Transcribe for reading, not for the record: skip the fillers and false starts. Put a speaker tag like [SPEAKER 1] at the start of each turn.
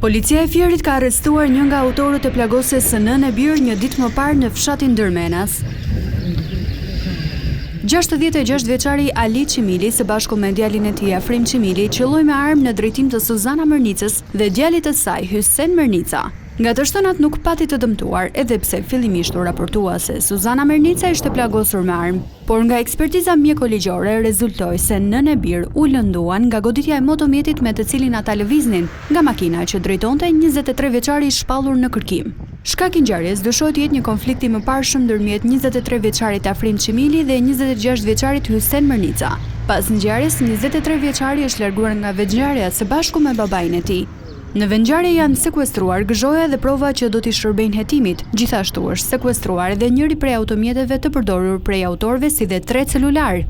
[SPEAKER 1] Policia e Fierit ka arrestuar një nga autorët e plagosjes së nënë e birë një ditë më parë në fshatin Dërmenas. 66 vjeçari Ali Qimili së bashku me djalin e tij Afrim Qimili qëlloi me armë në drejtim të Suzana Mërnicës dhe djalit të saj Hysen Mërnica. Nga të shtënat nuk pati të dëmtuar, edhe pse fillimisht u raportua se Suzana Mërnica ishte plagosur me armë, por nga ekspertiza mjekoligjore rezultoi se nënë e birë u lënduan nga goditja e motomjetit me të cilin ata lëviznin nga makina që drejtonte 23 vjeçari shpallur në kërkim. Shkak i ngjarjes dyshohet të jetë një konflikt i mëparshëm ndërmjet 23 vjeçarit Afrim Qimili dhe 26 vjeçarit Hysen Mërnica. Pas ngjarjes, 23 vjeçari është larguar nga vetngjarja së bashku me babain e tij. Në vendngjarje janë sekuestruar gëzhoja dhe prova që do t'i shërbejnë hetimit. Gjithashtu është sekuestruar edhe njëri prej automjeteve të përdorur prej autorëve si dhe 3 celular.